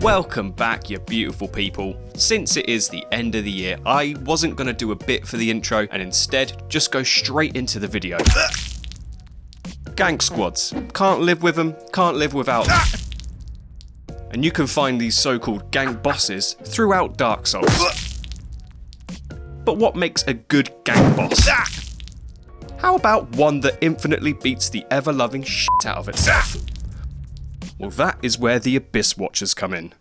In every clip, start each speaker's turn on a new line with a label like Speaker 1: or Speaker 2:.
Speaker 1: Welcome back, you beautiful people. Since it is the end of the year, I wasn't going to do a bit for the intro and instead just go straight into the video. Gank squads. Can't live with them, can't live without them. And you can find these so-called gank bosses throughout Dark Souls. But what makes a good gank boss? How about one that infinitely beats the ever-loving shit out of itself? Well, that is where the Abyss Watchers come in.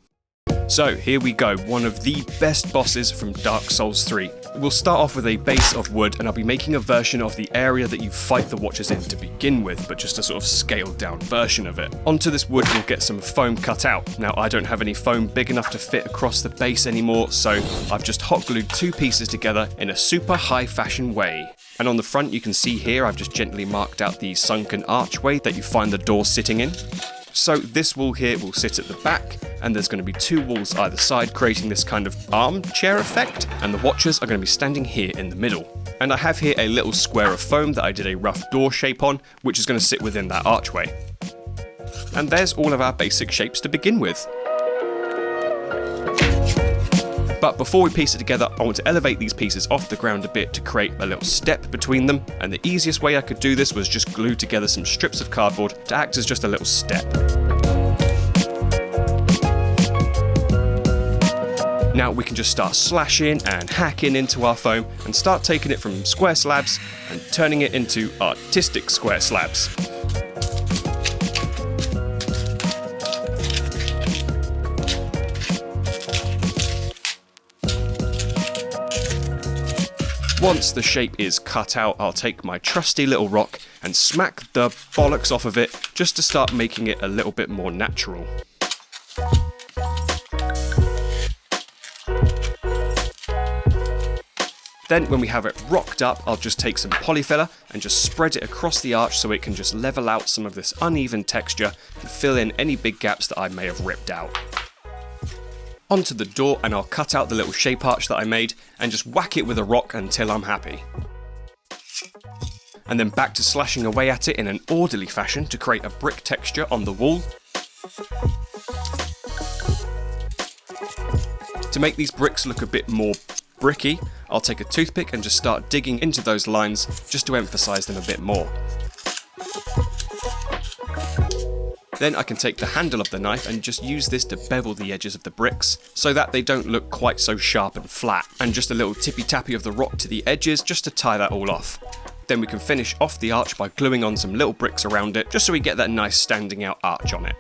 Speaker 1: So here we go, one of the best bosses from Dark Souls 3. We'll start off with a base of wood, and I'll be making a version of the area that you fight the Watchers in to begin with, but just a sort of scaled down version of it. Onto this wood we'll get some foam cut out. Now I don't have any foam big enough to fit across the base anymore, so I've just hot glued two pieces together in a super high fashion way. And on the front you can see here I've just gently marked out the sunken archway that you find the door sitting in. So this wall here will sit at the back, and there's going to be two walls either side, creating this kind of armchair effect, and the Watchers are going to be standing here in the middle. And I have here a little square of foam that I did a rough door shape on, which is going to sit within that archway. And there's all of our basic shapes to begin with. But before we piece it together, I want to elevate these pieces off the ground a bit to create a little step between them, and the easiest way I could do this was just glue together some strips of cardboard to act as just a little step. Now we can just start slashing and hacking into our foam and start taking it from square slabs and turning it into artistic square slabs. Once the shape is cut out, I'll take my trusty little rock and smack the bollocks off of it just to start making it a little bit more natural. Then when we have it rocked up, I'll just take some polyfiller and just spread it across the arch so it can just level out some of this uneven texture and fill in any big gaps that I may have ripped out. Onto the door, and I'll cut out the little shape arch that I made and just whack it with a rock until I'm happy. And then back to slashing away at it in an orderly fashion to create a brick texture on the wall. To make these bricks look a bit more bricky, I'll take a toothpick and just start digging into those lines just to emphasize them a bit more. Then I can take the handle of the knife and just use this to bevel the edges of the bricks so that they don't look quite so sharp and flat, and just a little tippy tappy of the rock to the edges just to tie that all off. Then we can finish off the arch by gluing on some little bricks around it just so we get that nice standing out arch on it.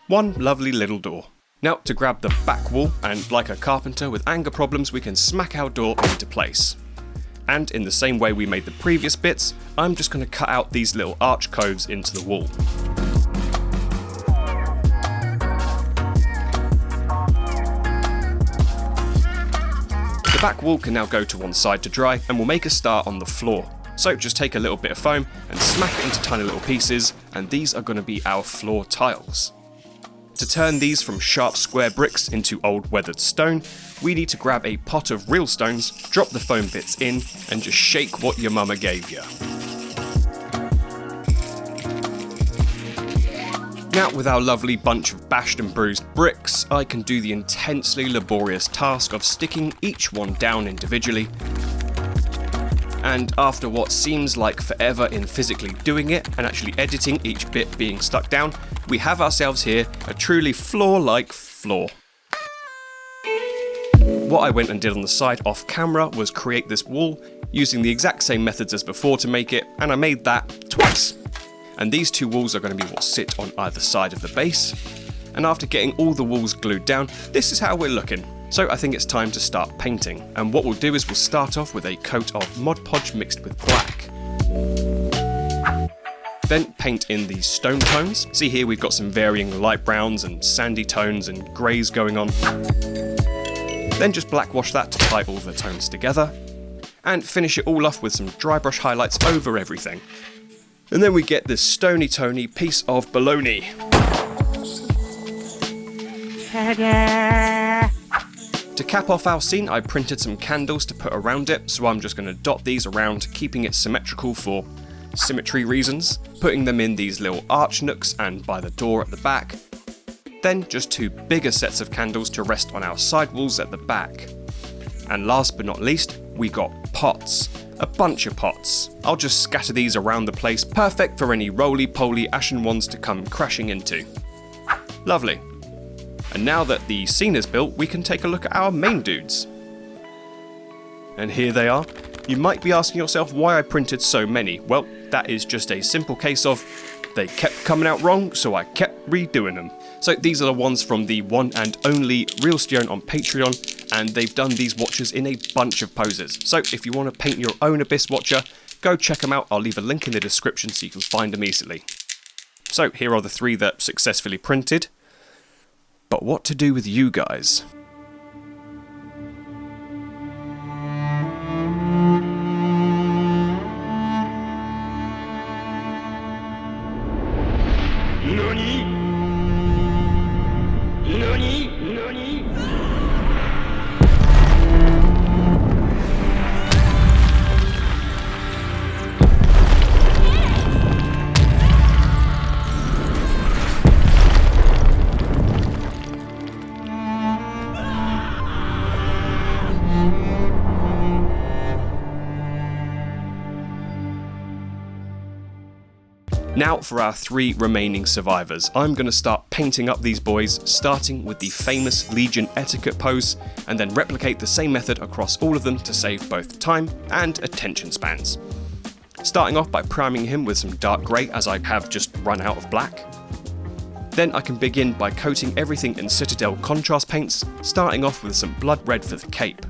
Speaker 1: One lovely little door. Now to grab the back wall, and like a carpenter with anger problems we can smack our door into place. And in the same way we made the previous bits, I'm just going to cut out these little arch coves into the wall. The back wall can now go to one side to dry, and we'll make a start on the floor. So just take a little bit of foam and smack it into tiny little pieces, and these are going to be our floor tiles. To turn these from sharp square bricks into old weathered stone, we need to grab a pot of real stones, drop the foam bits in, and just shake what your mama gave you. Now with our lovely bunch of bashed and bruised bricks, I can do the intensely laborious task of sticking each one down individually. And after what seems like forever in physically doing it and actually editing each bit being stuck down, we have ourselves here a truly floor-like floor. What I went and did on the side off camera was create this wall using the exact same methods as before to make it, and I made that twice. And these two walls are going to be what sit on either side of the base. And after getting all the walls glued down, this is how we're looking. So I think it's time to start painting, and what we'll do is we'll start off with a coat of Mod Podge mixed with black. Then paint in these stone tones. See here we've got some varying light browns and sandy tones and greys going on. Then just black wash that to tie all the tones together, and finish it all off with some dry brush highlights over everything. And then we get this stony-tony piece of baloney. Ta-da! To cap off our scene, I printed some candles to put around it, so I'm just going to dot these around, keeping it symmetrical for symmetry reasons, putting them in these little arch nooks and by the door at the back. Then just 2 bigger sets of candles to rest on our side walls at the back. And last but not least, we got pots. A bunch of pots. I'll just scatter these around the place, perfect for any roly-poly ashen ones to come crashing into. Lovely. And now that the scene is built, we can take a look at our main dudes. And here they are. You might be asking yourself why I printed so many. Well, that is just a simple case of they kept coming out wrong, so I kept redoing them. So these are the ones from the one and only Real Stione on Patreon, and they've done these watchers in a bunch of poses. So if you want to paint your own Abyss watcher, go check them out. I'll leave a link in the description so you can find them easily. So here are the 3 that successfully printed. But what to do with you guys? Now for our 3 remaining survivors. I'm going to start painting up these boys, starting with the famous Legion etiquette pose, and then replicate the same method across all of them to save both time and attention spans. Starting off by priming him with some dark grey as I have just run out of black. Then I can begin by coating everything in Citadel contrast paints, starting off with some blood red for the cape.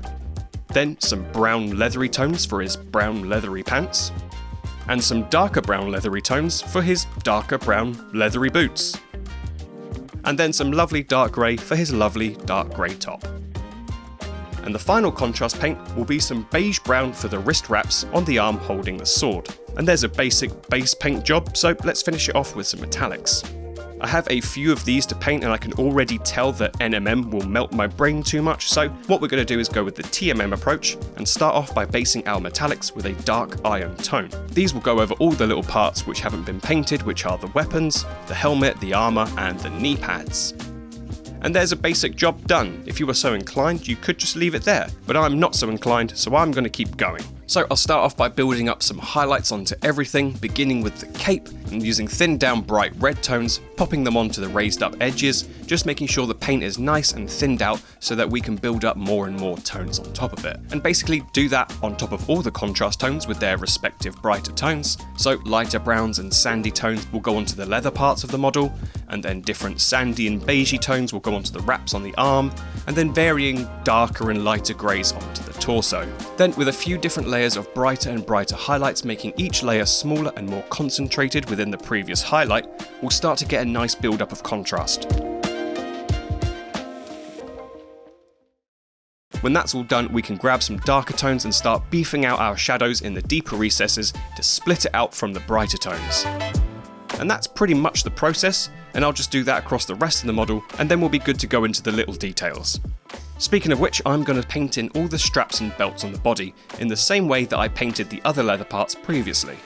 Speaker 1: Then some brown leathery tones for his brown leathery pants. And some darker brown leathery tones for his darker brown leathery boots. And then some lovely dark grey for his lovely dark grey top. And the final contrast paint will be some beige brown for the wrist wraps on the arm holding the sword. And there's a basic base paint job, so let's finish it off with some metallics. I have a few of these to paint and I can already tell that NMM will melt my brain too much, so what we're going to do is go with the TMM approach and start off by basing our metallics with a dark iron tone. These will go over all the little parts which haven't been painted, which are the weapons, the helmet, the armour and the knee pads. And there's a basic job done. If you were so inclined, you could just leave it there, but I'm not so inclined, so I'm going to keep going. So I'll start off by building up some highlights onto everything, beginning with the cape and using thinned down bright red tones, popping them onto the raised up edges, just making sure the paint is nice and thinned out so that we can build up more and more tones on top of it. And basically do that on top of all the contrast tones with their respective brighter tones. So lighter browns and sandy tones will go onto the leather parts of the model, and then different sandy and beigey tones will go onto the wraps on the arm, and then varying darker and lighter greys onto the torso. Then with a few different layers of brighter and brighter highlights, making each layer smaller and more concentrated within the previous highlight, we'll start to get a nice build-up of contrast. When that's all done, we can grab some darker tones and start beefing out our shadows in the deeper recesses to split it out from the brighter tones. And that's pretty much the process, and I'll just do that across the rest of the model, and then we'll be good to go into the little details. Speaking of which, I'm going to paint in all the straps and belts on the body in the same way that I painted the other leather parts previously.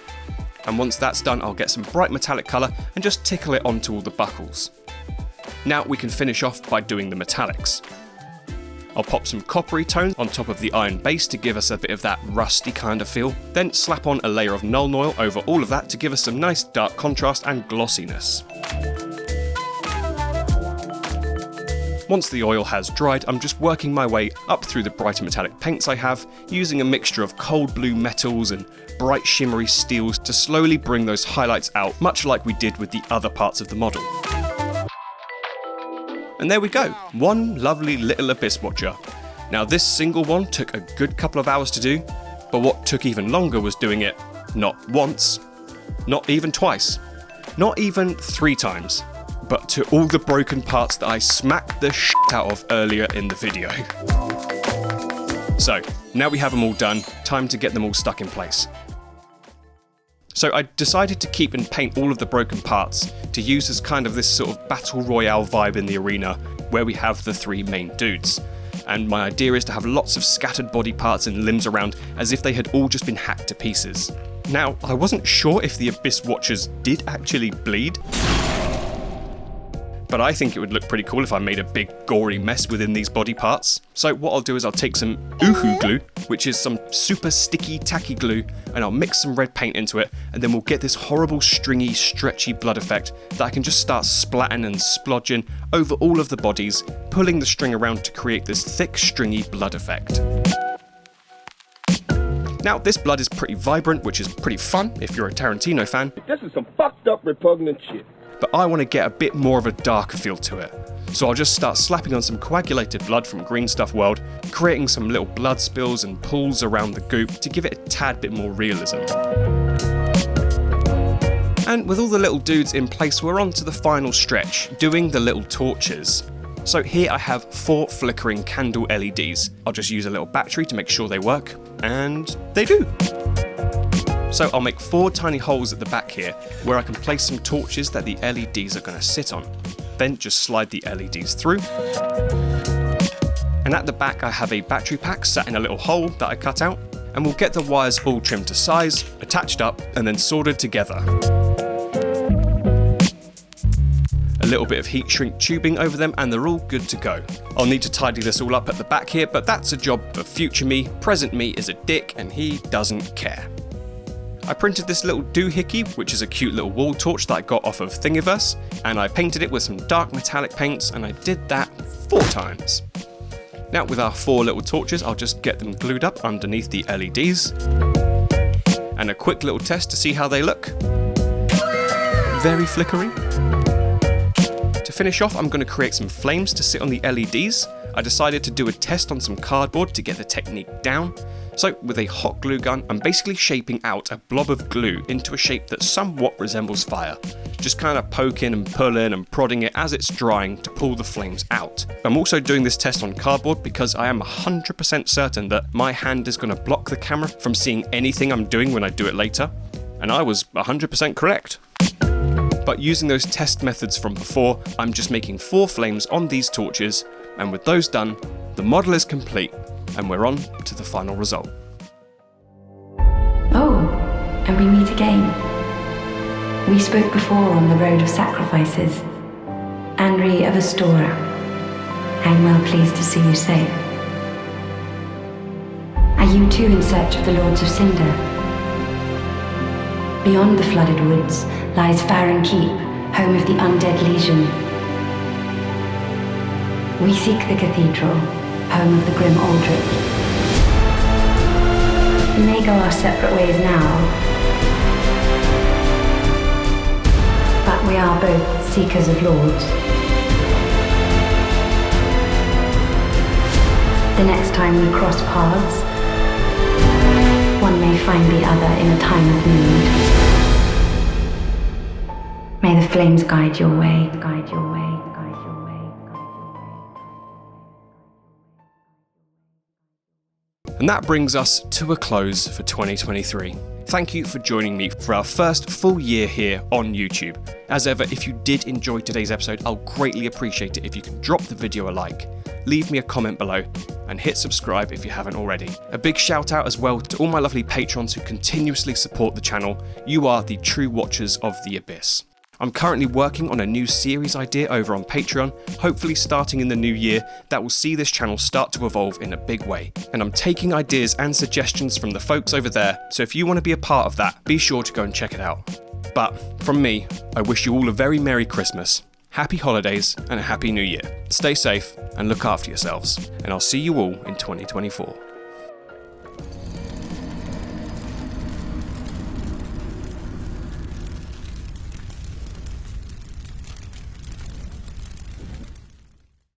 Speaker 1: And once that's done, I'll get some bright metallic colour and just tickle it onto all the buckles. Now we can finish off by doing the metallics. I'll pop some coppery tones on top of the iron base to give us a bit of that rusty kind of feel, then slap on a layer of Nuln Oil over all of that to give us some nice dark contrast and glossiness. Once the oil has dried, I'm just working my way up through the brighter metallic paints I have, using a mixture of cold blue metals and bright shimmery steels to slowly bring those highlights out, much like we did with the other parts of the model. And there we go, one lovely little Abyss Watcher. Now this single one took a good couple of hours to do, but what took even longer was doing it not once, not even twice, not even 3 times, but to all the broken parts that I smacked the shit out of earlier in the video. So, now we have them all done, time to get them all stuck in place. So I decided to keep and paint all of the broken parts to use as kind of this sort of battle royale vibe in the arena where we have the 3 main dudes. And my idea is to have lots of scattered body parts and limbs around as if they had all just been hacked to pieces. Now, I wasn't sure if the Abyss Watchers did actually bleed, but I think it would look pretty cool if I made a big gory mess within these body parts. So what I'll do is I'll take some Uhu glue, which is some super sticky, tacky glue, and I'll mix some red paint into it, and then we'll get this horrible, stringy, stretchy blood effect that I can just start splatting and splodging over all of the bodies, pulling the string around to create this thick, stringy blood effect. Now, this blood is pretty vibrant, which is pretty fun if you're a Tarantino fan.
Speaker 2: This is some fucked up, repugnant shit.
Speaker 1: But I want to get a bit more of a darker feel to it. So I'll just start slapping on some coagulated blood from Green Stuff World, creating some little blood spills and pools around the goop to give it a tad bit more realism. And with all the little dudes in place, we're on to the final stretch, doing the little torches. So here I have 4 flickering candle LEDs. I'll just use a little battery to make sure they work, and they do. So I'll make 4 tiny holes at the back here where I can place some torches that the LEDs are going to sit on. Then just slide the LEDs through. And at the back I have a battery pack sat in a little hole that I cut out, and we'll get the wires all trimmed to size, attached up, and then soldered together. A little bit of heat shrink tubing over them and they're all good to go. I'll need to tidy this all up at the back here, but that's a job for future me. Present me is a dick and he doesn't care. I printed this little doohickey, which is a cute little wall torch that I got off of Thingiverse, and I painted it with some dark metallic paints, and I did that 4 times. Now with our 4 little torches, I'll just get them glued up underneath the LEDs, and a quick little test to see how they look. Very flickery. To finish off, I'm going to create some flames to sit on the LEDs. I decided to do a test on some cardboard to get the technique down. So with a hot glue gun, I'm basically shaping out a blob of glue into a shape that somewhat resembles fire. Just kind of poking and pulling and prodding it as it's drying to pull the flames out. I'm also doing this test on cardboard because I am 100% certain that my hand is going to block the camera from seeing anything I'm doing when I do it later. And I was 100% correct. But using those test methods from before, I'm just making 4 flames on these torches, and with those done, the model is complete, and we're on to the final result.
Speaker 3: Oh, and we meet again. We spoke before on the road of sacrifices. Henri of Astora. I'm well pleased to see you safe. Are you too in search of the Lords of Cinder? Beyond the flooded woods lies Farron Keep, home of the Undead Legion. We seek the cathedral, home of the Grim Aldrich. We may go our separate ways now, but we are both seekers of lords. The next time we cross paths, one may find the other in a time of need. May the flames guide your way, guide your way, guide your way, guide your way.
Speaker 1: And that brings us to a close for 2023. Thank you for joining me for our first full year here on YouTube. As ever, if you did enjoy today's episode, I'll greatly appreciate it if you can drop the video a like, leave me a comment below, and hit subscribe if you haven't already. A big shout out as well to all my lovely patrons who continuously support the channel. You are the true watchers of the Abyss. I'm currently working on a new series idea over on Patreon, hopefully starting in the new year, that will see this channel start to evolve in a big way. And I'm taking ideas and suggestions from the folks over there, so if you want to be a part of that, be sure to go and check it out. But from me, I wish you all a very Merry Christmas, Happy Holidays, and a Happy New Year. Stay safe and look after yourselves, and I'll see you all in 2024.